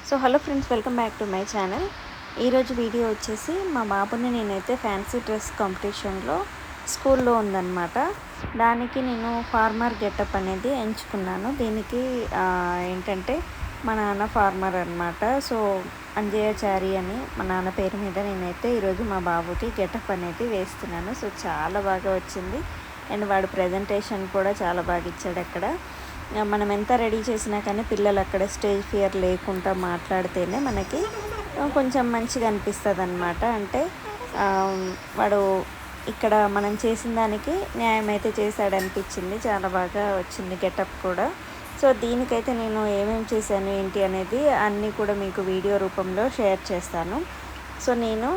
So hello friends, welcome back to my channel. ఈరోజు video వచ్చేసి మా బాబుని నేనైతే ఫ్యాన్సీ డ్రెస్ కాంపిటీషన్లో స్కూల్లో ఉందన్నమాట. దానికి నేను ఫార్మర్ గెటప్ అనేది ఎంచుకున్నాను. దీనికి ఏంటంటే మా నాన్న ఫార్మర్ అనమాట. సో అంజయ్యచారి అని మా నాన్న పేరు మీద నేనైతే ఈరోజు మా బాబుకి గెటప్ అనేది వేస్తున్నాను. సో చాలా బాగా వచ్చింది అండ్ వాడు ప్రజెంటేషన్ కూడా చాలా బాగా ఇచ్చాడు. అక్కడ మనం ఎంత రెడీ చేసినా కానీ పిల్లలు అక్కడ స్టేజ్ ఫియర్ లేకుండా మాట్లాడితేనే మనకి కొంచెం మంచిగా అనిపిస్తుంది అనమాట. అంటే వాడు ఇక్కడ మనం చేసిన దానికి న్యాయం అయితే చేశాడనిపించింది. చాలా బాగా వచ్చింది గెటప్ కూడా. సో దీనికైతే నేను ఏమేమి చేశాను ఏంటి అనేది అన్నీ కూడా మీకు వీడియో రూపంలో షేర్ చేస్తాను. సో నేను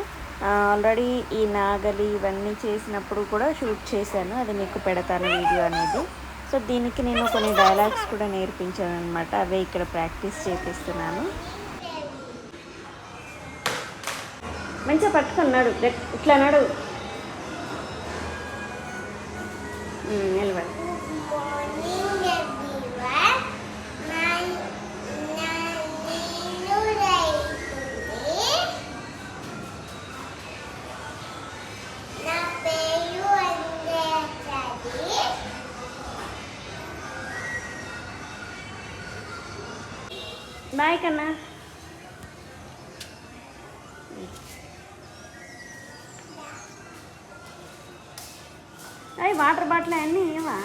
ఆల్రెడీ ఈ నాగలి ఇవన్నీ చేసినప్పుడు కూడా షూట్ చేశాను, అది మీకు పెడతాను వీడియో అనేది. సో దీనికి నేను కొన్ని డైలాగ్స్ కూడా నేర్పించాను అనమాట, అవే ఇక్కడ ప్రాక్టీస్ చేపిస్తున్నాను. మంచిగా పట్టుకున్నాడు, ఇట్లా నాడు నిలబడి. బాయ్ కన్నా. అవి వాటర్ బాటిల్ అన్నీ ఏవా?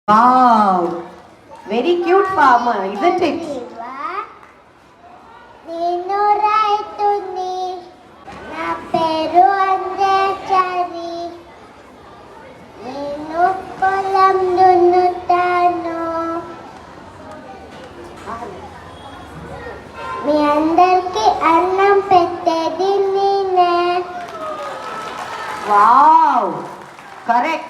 Wow, very cute farmer, isn't it? మీ అందరికి అన్నం పెట్టేది నేనే. Wow, correct,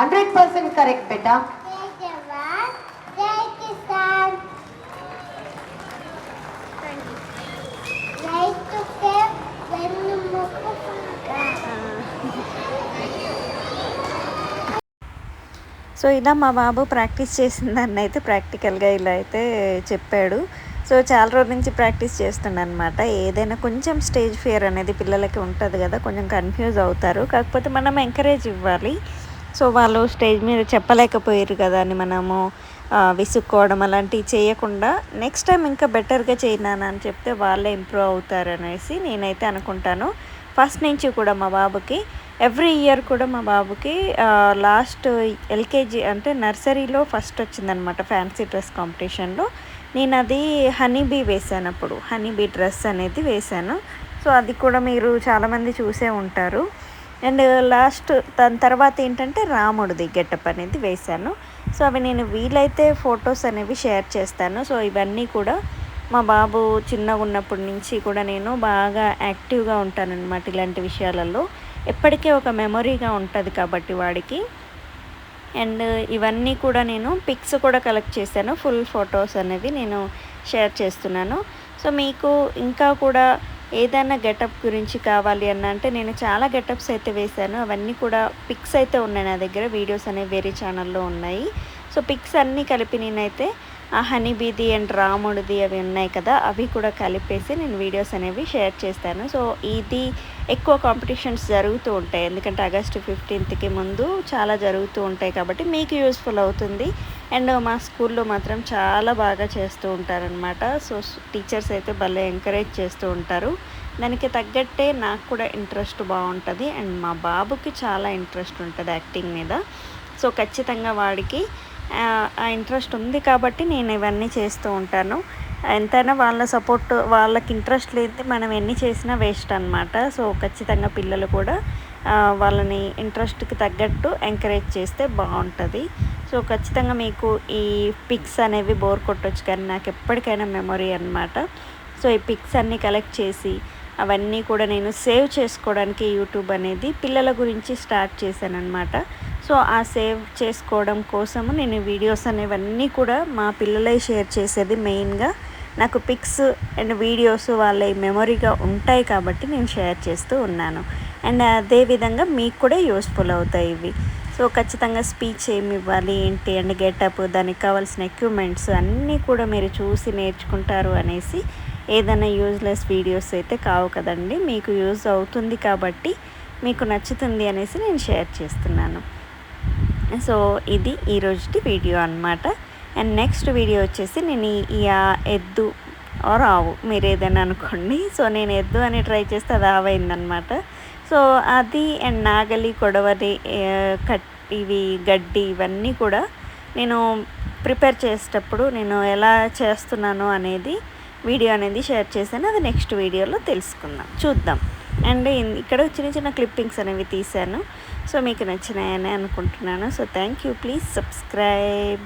100% correct, beta. జై జవాన్ జై కిసాన్. రైతుకే వెన్నుముక. సో ఇలా మా బాబు ప్రాక్టీస్ చేసిన దాన్ని అయితే ప్రాక్టికల్గా ఇలా అయితే చెప్పాడు. సో చాలా రోజుల నుంచి ప్రాక్టీస్ చేస్తున్నాను అనమాట. ఏదైనా కొంచెం స్టేజ్ ఫియర్ అనేది పిల్లలకి ఉంటుంది కదా, కొంచెం కన్ఫ్యూజ్ అవుతారు. కాకపోతే మనం ఎంకరేజ్ ఇవ్వాలి. సో వాళ్ళు స్టేజ్ మీద చెప్పలేకపోయారు కదా అని మనము విసుక్కోవడం అలాంటివి చేయకుండా నెక్స్ట్ టైం ఇంకా బెటర్గా చేయనాను అని చెప్తే వాళ్ళే ఇంప్రూవ్ అవుతారు అనేసి నేనైతే అనుకుంటాను. ఫస్ట్ నుంచి కూడా మా బాబుకి ఎవ్రీ ఇయర్ కూడా మా బాబుకి లాస్ట్ ఎల్కేజీ అంటే నర్సరీలో ఫస్ట్ వచ్చిందనమాట ఫ్యాన్సీ డ్రెస్ కాంపిటీషన్లో. నేను అది హనీబీ వేసాను, అప్పుడు హనీబీ డ్రెస్ అనేది వేశాను. సో అది కూడా మీరు చాలామంది చూసే ఉంటారు. అండ్ లాస్ట్ దాని తర్వాత ఏంటంటే రాముడిది గెటప్ అనేది వేశాను. సో అవి నేను వీలైతే ఫొటోస్ అనేవి షేర్ చేస్తాను. సో ఇవన్నీ కూడా మా బాబు చిన్నగా ఉన్నప్పటి నుంచి కూడా నేను బాగా యాక్టివ్గా ఉంటానన్నమాట ఇలాంటి విషయాలలో. ఎప్పటికీ ఒక మెమొరీగా ఉంటుంది కాబట్టి వాడికి. అండ్ ఇవన్నీ కూడా నేను పిక్స్ కూడా కలెక్ట్ చేశాను, ఫుల్ ఫొటోస్ అనేవి నేను షేర్ చేస్తున్నాను. సో మీకు ఇంకా కూడా ఏదైనా గెటప్ గురించి కావాలి అన్న అంటే నేను చాలా గెటప్స్ అయితే వేశాను. అవన్నీ కూడా పిక్స్ అయితే ఉన్నాయి నా దగ్గర, వీడియోస్ అనేవి వేరే ఛానల్లో ఉన్నాయి. సో పిక్స్ అన్నీ కలిపి నేనైతే ఆ హనీబీది అండ్ రాముడిది అవి ఉన్నాయి కదా, అవి కూడా కలిపేసి నేను వీడియోస్ అనేవి షేర్ చేస్తాను. సో ఇది ఎక్కువ కాంపిటీషన్స్ జరుగుతూ ఉంటాయి, ఎందుకంటే ఆగస్టు 15కి ముందు చాలా జరుగుతూ ఉంటాయి కాబట్టి మీకు యూస్ఫుల్ అవుతుంది. అండ్ మా స్కూల్లో మాత్రం చాలా బాగా చేస్తూ ఉంటారనమాట. సో టీచర్స్ అయితే భలే ఎంకరేజ్ చేస్తూ ఉంటారు. దానికి తగ్గట్టే నాకు కూడా ఇంట్రెస్ట్ బాగుంటుంది అండ్ మా బాబుకి చాలా ఇంట్రెస్ట్ ఉంటుంది యాక్టింగ్ మీద. సో ఖచ్చితంగా వాడికి ఆ ఇంట్రెస్ట్ ఉంది కాబట్టి నేను ఇవన్నీ చేస్తూ ఉంటాను. ఎంతైనా వాళ్ళ సపోర్ట్, వాళ్ళకి ఇంట్రెస్ట్ లేనిది మనం ఎన్ని చేసినా వేస్ట్ అనమాట. సో ఖచ్చితంగా పిల్లలు కూడా వాళ్ళని ఇంట్రెస్ట్కి తగ్గట్టు ఎంకరేజ్ చేస్తే బాగుంటుంది. సో ఖచ్చితంగా మీకు ఈ పిక్స్ అనేవి బోర్ కొట్టొచ్చు కానీ నాకు ఎప్పటికైనా మెమొరీ అనమాట. సో ఈ పిక్స్ అన్నీ కలెక్ట్ చేసి అవన్నీ కూడా నేను సేవ్ చేసుకోవడానికి యూట్యూబ్ అనేది పిల్లల గురించి స్టార్ట్ చేశాను అనమాట. సో ఆ సేవ్ చేసుకోవడం కోసము నేను వీడియోస్ అనేవన్నీ కూడా మా పిల్లలే షేర్ చేసేది మెయిన్గా. నాకు పిక్స్ అండ్ వీడియోస్ వాళ్ళ మెమొరీగా ఉంటాయి కాబట్టి నేను షేర్ చేస్తూ ఉన్నాను. అండ్ అదేవిధంగా మీకు కూడా యూస్ఫుల్ అవుతాయి ఇవి. సో ఖచ్చితంగా స్పీచ్ ఏమి ఇవ్వాలి ఏంటి అండ్ గెటప్, దానికి కావాల్సిన ఎక్విప్మెంట్స్ అన్నీ కూడా మీరు చూసి నేర్చుకుంటారు అనేసి ఏదైనా యూజ్లెస్ వీడియోస్ అయితే కావు కదండి. మీకు యూజ్ అవుతుంది కాబట్టి మీకు నచ్చుతుంది అనేసి నేను షేర్ చేస్తున్నాను. సో ఇది ఈరోజుటి వీడియో అన్నమాట. అండ్ నెక్స్ట్ వీడియో వచ్చేసి నేను ఈ ఎద్దు ఆర్ ఆవు మీరు ఏదైనా అనుకోండి. సో నేను ఎద్దు అని ట్రై చేస్తే అది ఆవైందనమాట. సో అది అండ్ నాగలి, కొడవలి, ఇవి గడ్డి ఇవన్నీ కూడా నేను ప్రిపేర్ చేసేటప్పుడు నేను ఎలా చేస్తున్నాను అనేది వీడియో అనేది షేర్ చేశాను. అది నెక్స్ట్ వీడియోలో చూద్దాం. అండ్ ఇక్కడ చిన్న చిన్న క్లిప్పింగ్స్ అనేవి తీశాను. సో మీకు నచ్చినాయని అనుకుంటున్నాను. So thank you. Please subscribe.